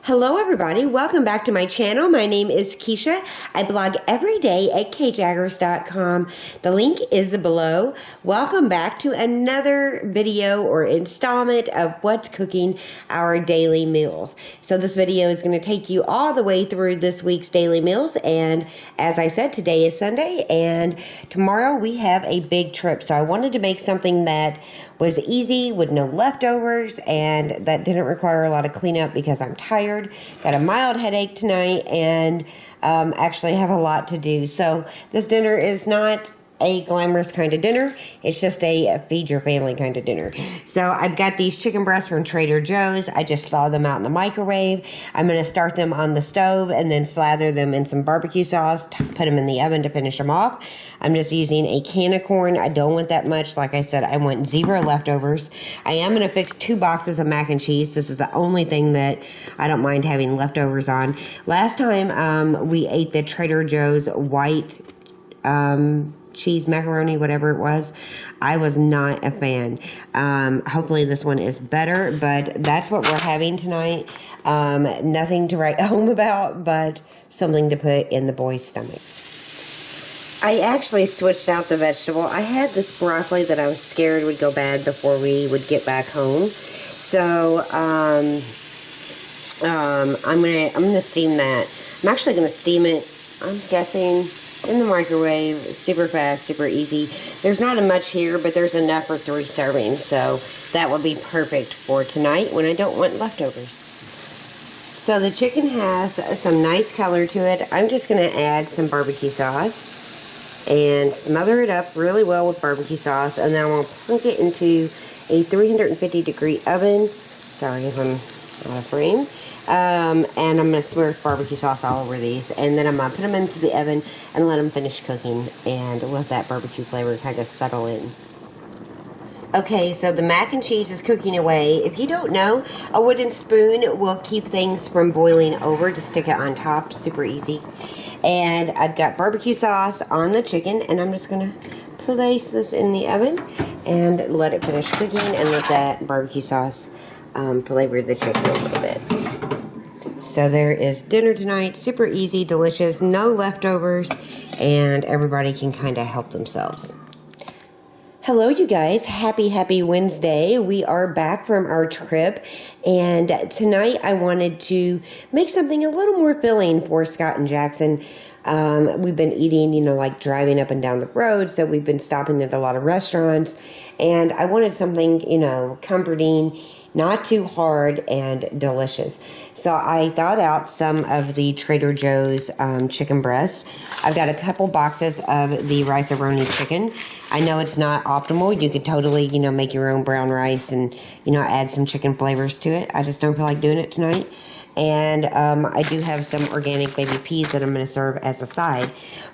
Hello everybody, welcome back to my channel. My name is Kisha. I blog every day at kjaggers.com. The link is below. Welcome back to another video or installment of what's cooking our daily meals. So this video is going to take you all the way through this week's daily meals, and as I said, today is Sunday and tomorrow we have a big trip. So I wanted to make something that was easy with no leftovers and that didn't require a lot of cleanup because I'm tired. Got a mild headache tonight and actually have a lot to do. So this dinner is not a glamorous kind of dinner. It's just a feed your family kind of dinner. So I've got these chicken breasts from Trader Joe's. I just thaw them out in the microwave. I'm going to start them on the stove and then slather them in some barbecue sauce, put them in the oven to finish them off. I'm just using a can of corn. I don't want that much. Like I said, I want 0 leftovers. I am going to fix 2 boxes of mac and cheese. This is the only thing that I don't mind having leftovers on. Last time we ate the Trader Joe's white cheese macaroni, whatever it was. I was not a fan. Hopefully this one is better, but that's what we're having tonight. Nothing to write home about, but something to put in the boys' stomachs. I actually switched out the vegetable. I had this broccoli that I was scared would go bad before we would get back home. So I'm gonna steam that. I'm actually gonna steam it, I'm guessing, in the microwave, super fast, super easy. There's not much here, but there's enough for 3 servings, so that would be perfect for tonight when I don't want leftovers. So the chicken has some nice color to it. I'm just going to add some barbecue sauce and smother it up really well with barbecue sauce, and then I'm going to plunk it into a 350-degree oven. Sorry if I'm out of frame. And I'm going to smear barbecue sauce all over these, and then I'm going to put them into the oven and let them finish cooking and let that barbecue flavor kind of settle in. Okay, so the mac and cheese is cooking away. If you don't know, a wooden spoon will keep things from boiling over. To stick it on top, super easy. And I've got barbecue sauce on the chicken, and I'm just going to place this in the oven and let it finish cooking and let that barbecue sauce flavor the chicken a little bit. So there is dinner tonight, super easy, delicious, no leftovers, and everybody can kind of help themselves. Hello you guys, happy Wednesday. We are back from our trip, and tonight I wanted to make something a little more filling for Scott and Jackson. We've been eating, like driving up and down the road, so we've been stopping at a lot of restaurants, and I wanted something, comforting, not too hard, and delicious. So I thawed out some of the Trader Joe's chicken breast. I've got a couple boxes of the rice-a-roni chicken. I know it's not optimal. You could totally, make your own brown rice and, add some chicken flavors to it. I just don't feel like doing it tonight. And I do have some organic baby peas that I'm going to serve as a side.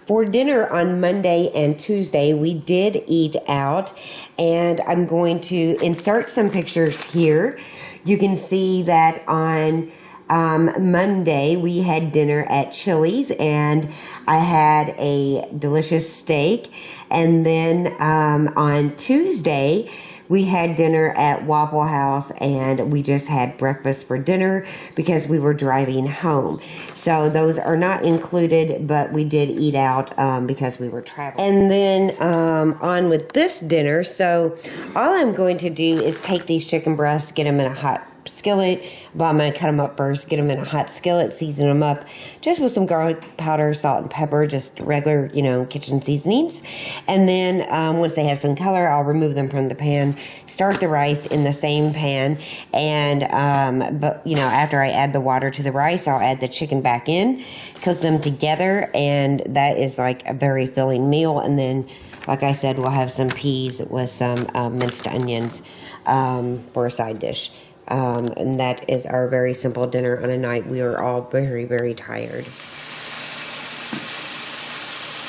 For dinner on Monday and Tuesday, we did eat out, and I'm going to insert some pictures here. You can see that on Monday, we had dinner at Chili's, and I had a delicious steak. And then on Tuesday, we had dinner at Waffle House, and we just had breakfast for dinner because we were driving home. So those are not included, but we did eat out because we were traveling. And then on with this dinner. So all I'm going to do is take these chicken breasts, get them in a hot skillet. Well, I'm going to cut them up first, get them in a hot skillet, season them up just with some garlic powder, salt, and pepper, just regular, kitchen seasonings. And then once they have some color, I'll remove them from the pan, start the rice in the same pan, and after I add the water to the rice, I'll add the chicken back in, cook them together, and that is like a very filling meal. And then, like I said, we'll have some peas with some minced onions for a side dish. And that is our very simple dinner on a night we are all very tired.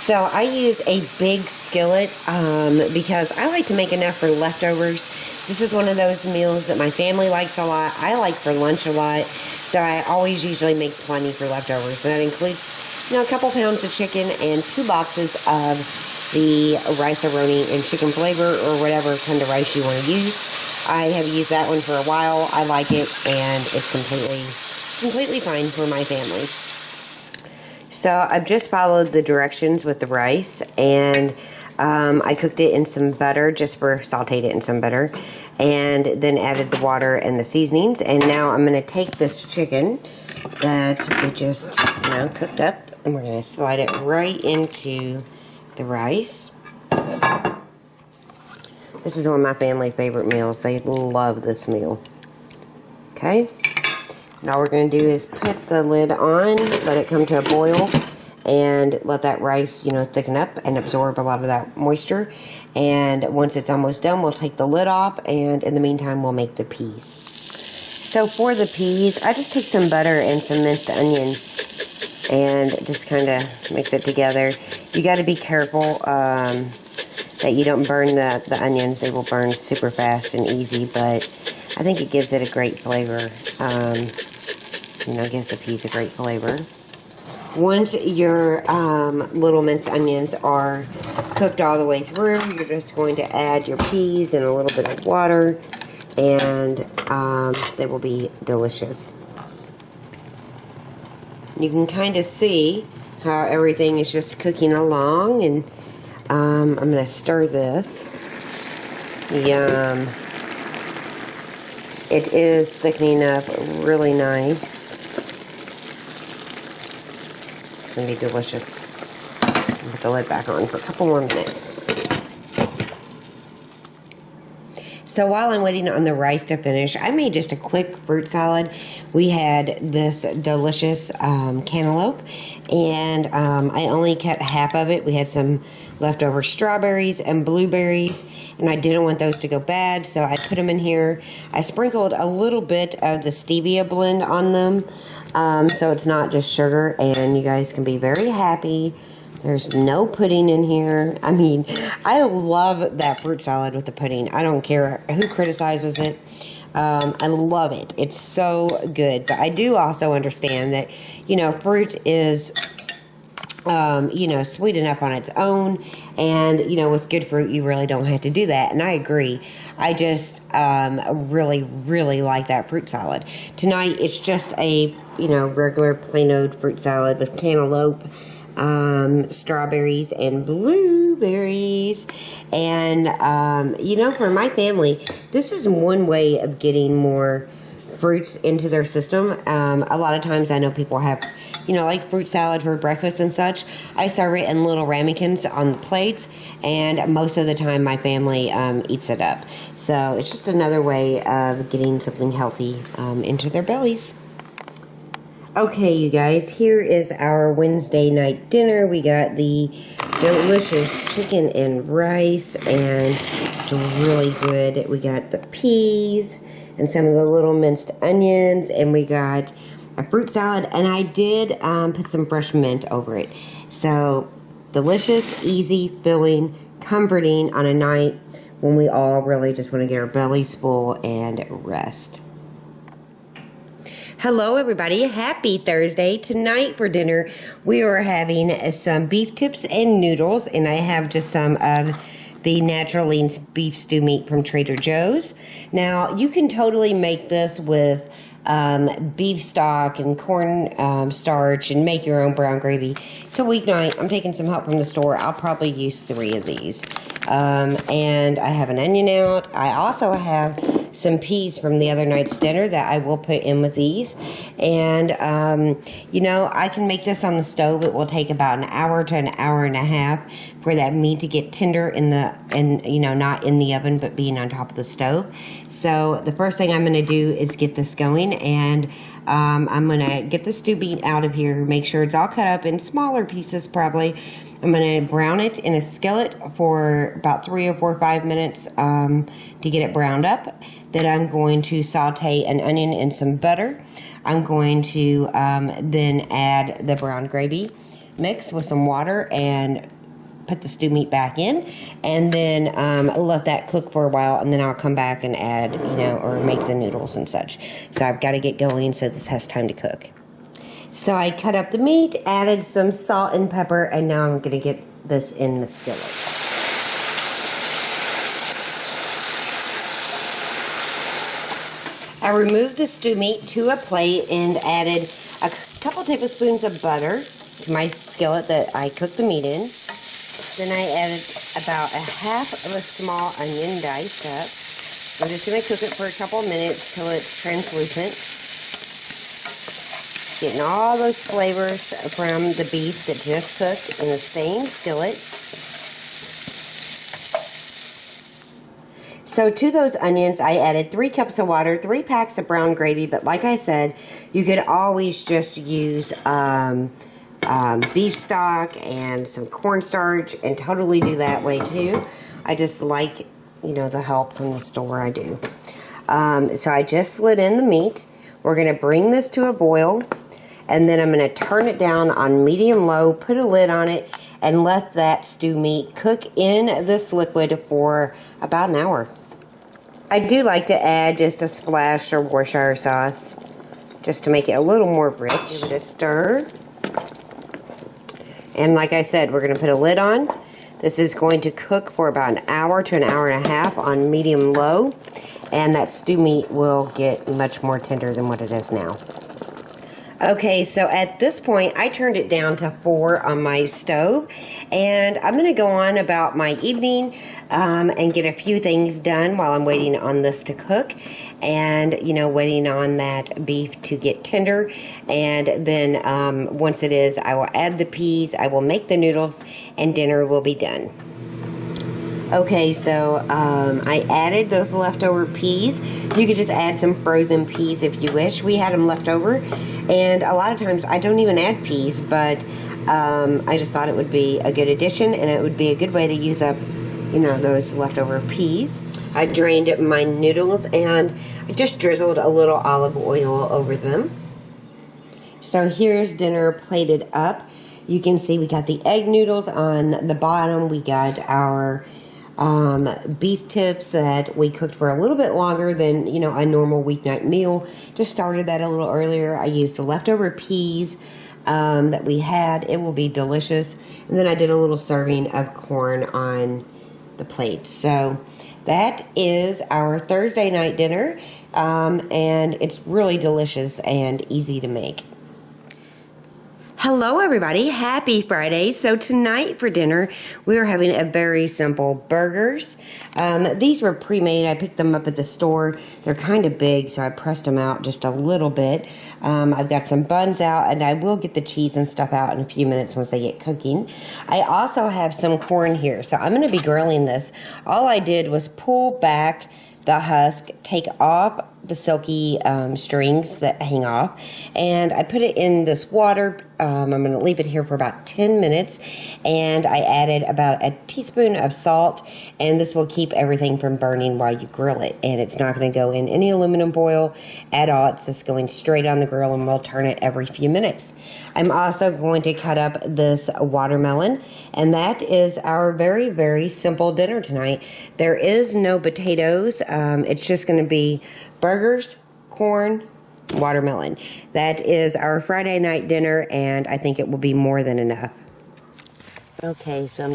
So I use a big skillet because I like to make enough for leftovers. This is one of those meals that my family likes a lot. I like for lunch a lot, so I always usually make plenty for leftovers. And that includes, a couple pounds of chicken and 2 boxes of the rice-a-roni and chicken flavor, or whatever kind of rice you want to use. I have used that one for a while. I like it, and it's completely completely fine for my family. So I've just followed the directions with the rice, and I cooked it in some butter, sauteed it in some butter, and then added the water and the seasonings. And now I'm going to take this chicken that we just, cooked up, and we're going to slide it right into the rice. This is one of my family's favorite meals. They love this meal. Okay. Now all we're going to do is put the lid on, let it come to a boil, and let that rice, thicken up and absorb a lot of that moisture. And once it's almost done, we'll take the lid off, and in the meantime, we'll make the peas. So for the peas, I just take some butter and some minced onion and just kind of mix it together. You got to be careful that you don't burn the onions. They will burn super fast and easy, but I think it gives it a great flavor. Gives the peas a great flavor. Once your little minced onions are cooked all the way through, you're just going to add your peas and a little bit of water, and they will be delicious. You can kind of see how everything is just cooking along, and I'm going to stir this. Yum. It is thickening up really nice. It's going to be delicious. I'll put the lid back on for a couple more minutes. So while I'm waiting on the rice to finish, I made just a quick fruit salad. We had this delicious cantaloupe, and I only cut half of it. We had some leftover strawberries and blueberries, and I didn't want those to go bad, so I put them in here. I sprinkled a little bit of the stevia blend on them, so it's not just sugar, and you guys can be very happy. There's no pudding in here. I mean, I love that fruit salad with the pudding. I don't care who criticizes it. I love it. It's so good. But I do also understand that, fruit is, sweet enough on its own. And, with good fruit, you really don't have to do that. And I agree. I just really, really like that fruit salad. Tonight, it's just a, regular plain old fruit salad with cantaloupe, strawberries and blueberries. And for my family, this is one way of getting more fruits into their system. A lot of times I know people have like fruit salad for breakfast and such. I serve it in little ramekins on the plates, and most of the time my family eats it up. So it's just another way of getting something healthy into their bellies. Okay, you guys, here is our Wednesday night dinner. We got the delicious chicken and rice, and it's really good. We got the peas and some of the little minced onions, and we got a fruit salad, and I did put some fresh mint over it. So, delicious, easy, filling, comforting on a night when we all really just want to get our bellies full and rest. Hello everybody, happy Thursday. Tonight for dinner we are having some beef tips and noodles, and I have just some of the Natural Lean beef stew meat from Trader Joe's. Now you can totally make this with beef stock and corn starch and make your own brown gravy. It's a weeknight. I'm taking some help from the store. I'll probably use 3 of these. And I have an onion out. I also have some peas from the other night's dinner that I will put in with these. And, I can make this on the stove. It will take about an hour to an hour and a half for that meat to get tender not in the oven, but being on top of the stove. So the first thing I'm going to do is get this going, and I'm going to get the stew beet out of here, make sure it's all cut up in smaller pieces probably. I'm going to brown it in a skillet for about 3 or 4 or 5 minutes to get it browned up. Then I'm going to saute an onion in some butter. I'm going to then add the brown gravy mix with some water and put the stew meat back in, and then let that cook for a while, and then I'll come back and add, or make the noodles and such. So I've got to get going so this has time to cook. So I cut up the meat, added some salt and pepper, and now I'm going to get this in the skillet. I removed the stew meat to a plate and added a couple tablespoons of butter to my skillet that I cooked the meat in. Then I added about a half of a small onion diced up. I'm just going to cook it for a couple of minutes till it's translucent. Getting all those flavors from the beef that just cooked in the same skillet. So to those onions, I added 3 cups of water, 3 packs of brown gravy, but like I said, you could always just use beef stock and some cornstarch and totally do that way too. I just like, you know, the help from the store, I do. So I just slid in the meat. We're going to bring this to a boil, and then I'm going to turn it down on medium-low, put a lid on it, and let that stew meat cook in this liquid for about an hour. I do like to add just a splash of Worcestershire sauce just to make it a little more rich. Give it a stir. And like I said, we're going to put a lid on. This is going to cook for about an hour to an hour and a half on medium-low, and that stew meat will get much more tender than what it is now. Okay, so at this point, I turned it down to 4 on my stove, and I'm going to go on about my evening and get a few things done while I'm waiting on this to cook, and, you know, waiting on that beef to get tender. And then once it is, I will add the peas, I will make the noodles, and dinner will be done. Okay, so I added those leftover peas. You could just add some frozen peas if you wish. We had them left over, and a lot of times I don't even add peas, but I just thought it would be a good addition, and it would be a good way to use up, you know, those leftover peas. I drained my noodles, and I just drizzled a little olive oil over them. So here's dinner plated up. You can see we got the egg noodles on the bottom. We got our beef tips that we cooked for a little bit longer than, you know, a normal weeknight meal. Just started that a little earlier. I used the leftover peas that we had. It will be delicious. And then I did a little serving of corn on the plate. So that is our Thursday night dinner, and it's really delicious and easy to make. Hello everybody, happy Friday. So tonight for dinner, we are having a very simple burgers. These were pre-made. I picked them up at the store. They're kind of big, so I pressed them out just a little bit. I've got some buns out, and I will get the cheese and stuff out in a few minutes once they get cooking. I also have some corn here, so I'm going to be grilling this. All I did was pull back the husk, take off the silky strings that hang off, and I put it in this water. I'm going to leave it here for about 10 minutes, and I added about a teaspoon of salt, and this will keep everything from burning while you grill it, and it's not going to go in any aluminum foil at all. It's just going straight on the grill, and we'll turn it every few minutes. I'm also going to cut up this watermelon, and that is our very, very simple dinner tonight. There is no potatoes. It's just going to be burgers, corn, watermelon. That is our Friday night dinner, and I think it will be more than enough. Okay, so I'm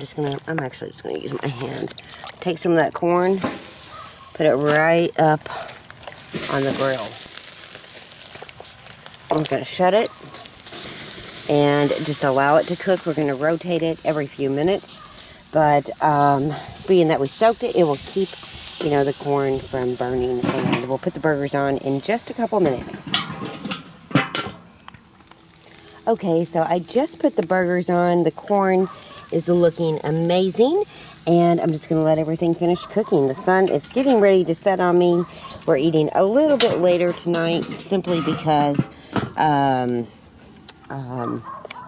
actually just gonna use my hand. Take some of that corn, put it right up on the grill. I'm gonna shut it and just allow it to cook. We're gonna rotate it every few minutes, but being that we soaked it, it will keep, you know, the corn from burning, and we'll put the burgers on in just a couple minutes. Okay, so I just put the burgers on. The corn is looking amazing, and I'm just going to let everything finish cooking. The sun is getting ready to set on me. We're eating a little bit later tonight simply because, you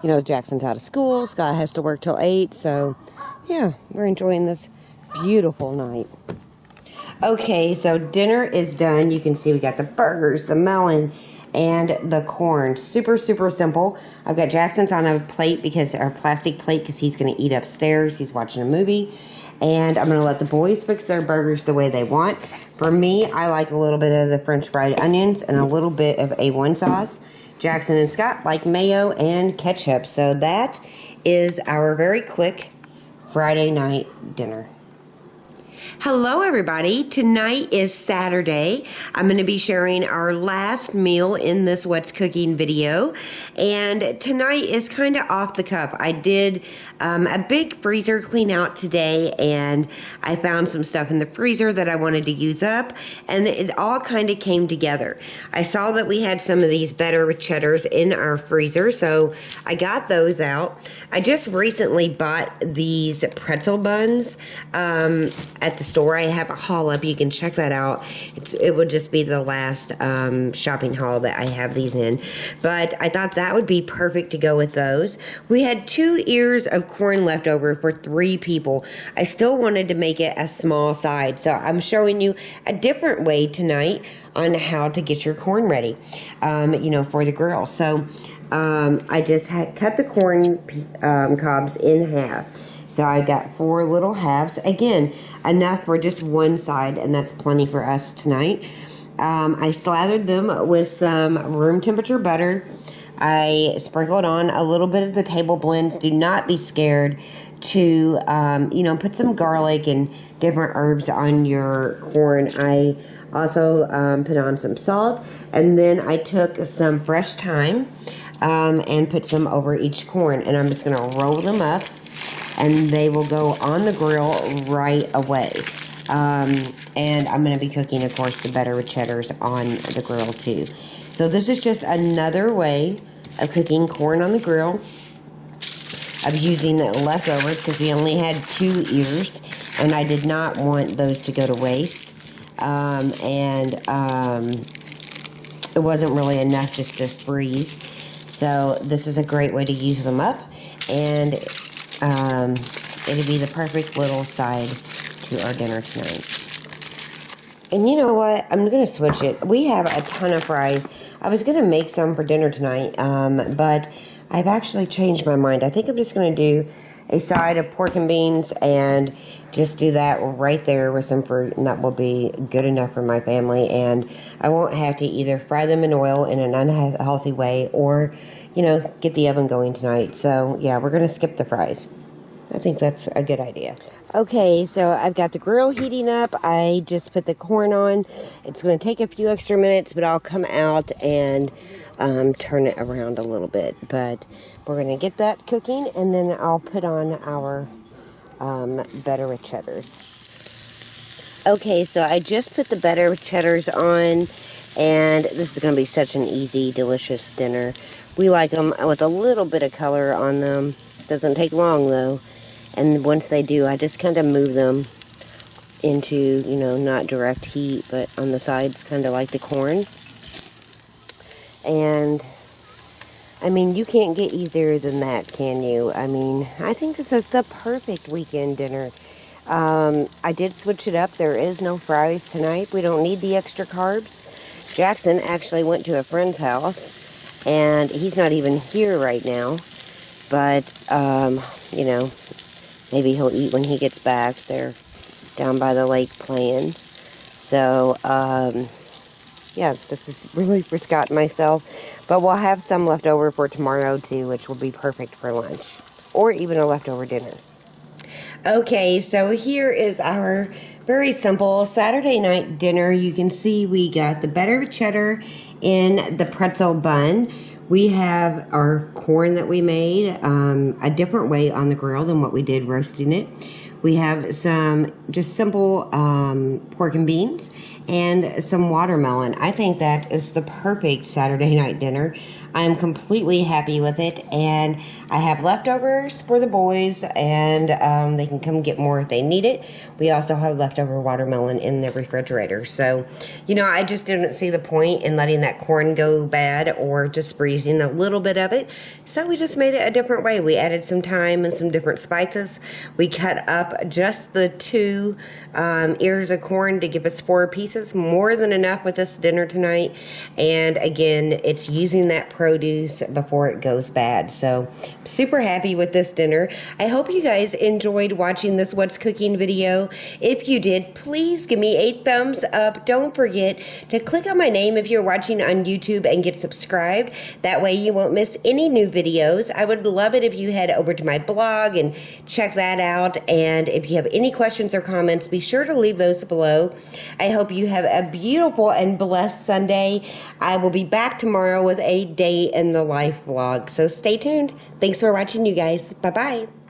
know, Jackson's out of school. Scott has to work till 8, so yeah, we're enjoying this beautiful night. Okay, so dinner is done. You can see we got the burgers, the melon, and the corn. Super, super simple. I've got Jackson's on a plate, our plastic plate, because he's going to eat upstairs. He's watching a movie. And I'm going to let the boys fix their burgers the way they want. For me, I like a little bit of the French fried onions and a little bit of A1 sauce. Jackson and Scott like mayo and ketchup. So that is our very quick Friday night dinner. Hello everybody, tonight is Saturday. I'm going to be sharing our last meal in this What's Cooking video, and tonight is kind of off the cuff. I did a big freezer clean out today, and I found some stuff in the freezer that I wanted to use up, and it all kind of came together. I saw that we had some of these better with cheddars in our freezer, so I got those out. I just recently bought these pretzel buns at the store. I have a haul up. You can check that out. It would just be the last shopping haul that I have these in. But I thought that would be perfect to go with those. We had 2 ears of corn left over for 3 people. I still wanted to make it a small side, so I'm showing you a different way tonight on how to get your corn ready, for the grill. So I just cut the corn cobs in half. So I got 4 little halves. Again, enough for just one side, and that's plenty for us tonight. I slathered them with some room temperature butter. I sprinkled on a little bit of the table blends. Do not be scared to, put some garlic and different herbs on your corn. I also put on some salt, and then I took some fresh thyme and put some over each corn, and I'm just going to roll them up, and they will go on the grill right away. And I'm going to be cooking, of course, the better with cheddars on the grill too. So this is just another way of cooking corn on the grill. I'm using leftovers because we only had 2 ears, and I did not want those to go to waste. It wasn't really enough just to freeze. So this is a great way to use them up, and it'll be the perfect little side to our dinner tonight. And you know what? I'm going to switch it. We have a ton of fries. I was going to make some for dinner tonight, but I've actually changed my mind. I think I'm just going to do a side of pork and beans and just do that right there with some fruit, and that will be good enough for my family. And I won't have to either fry them in oil in an unhealthy way or, get the oven going tonight. So, yeah, we're going to skip the fries. I think that's a good idea. Okay, so I've got the grill heating up. I just put the corn on. It's going to take a few extra minutes, but I'll come out and turn it around a little bit. But we're going to get that cooking, and then I'll put on our better with cheddars. Okay, so I just put the better with cheddars on, and this is going to be such an easy, delicious dinner. We like them with a little bit of color on them. Doesn't take long, though. And once they do, I just kind of move them into, not direct heat, but on the sides, kind of like the corn. And, you can't get easier than that, can you? I think this is the perfect weekend dinner. I did switch it up. There is no fries tonight. We don't need the extra carbs. Jackson actually went to a friend's house, and he's not even here right now. But, maybe he'll eat when he gets back. They're down by the lake playing. So, this is really for Scott and myself. But we'll have some left over for tomorrow, too, which will be perfect for lunch. Or even a leftover dinner. Okay, so here is our very simple Saturday night dinner. You can see we got the better cheddar in the pretzel bun. We have our corn that we made a different way on the grill than what we did roasting it. We have some just simple pork and beans and some watermelon. I think that is the perfect Saturday night dinner. I'm completely happy with it, and I have leftovers for the boys, and they can come get more if they need it. We also have leftover watermelon in the refrigerator. So, I just didn't see the point in letting that corn go bad or just freezing a little bit of it. So we just made it a different way. We added some thyme and some different spices. We cut up just the 2 ears of corn to give us 4 pieces. pieces, more than enough with this dinner tonight. And again, it's using that produce before it goes bad. So I'm super happy with this dinner. I hope you guys enjoyed watching this What's Cooking video. If you did, please give me a thumbs up. Don't forget to click on my name if you're watching on YouTube and get subscribed. That way you won't miss any new videos. I would love it if you head over to my blog and check that out. And if you have any questions or comments, be sure to leave those below. I hope you have a beautiful and blessed Sunday. I will be back tomorrow with a day in the life vlog. So stay tuned. Thanks for watching, you guys. Bye-bye.